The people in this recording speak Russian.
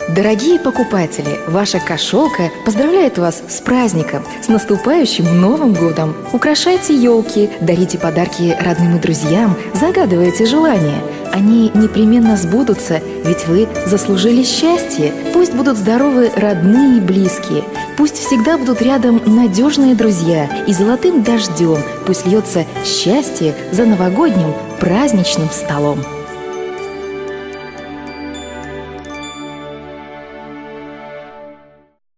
Дорогие покупатели, ваша кошелка поздравляет вас с праздником, с наступающим Новым годом! Украшайте елки, дарите подарки родным и друзьям, загадывайте желания. Они непременно сбудутся, ведь вы заслужили счастье. Пусть будут здоровы родные и близкие. Пусть всегда будут рядом надежные друзья. И золотым дождем пусть льется счастье за новогодним праздничным столом.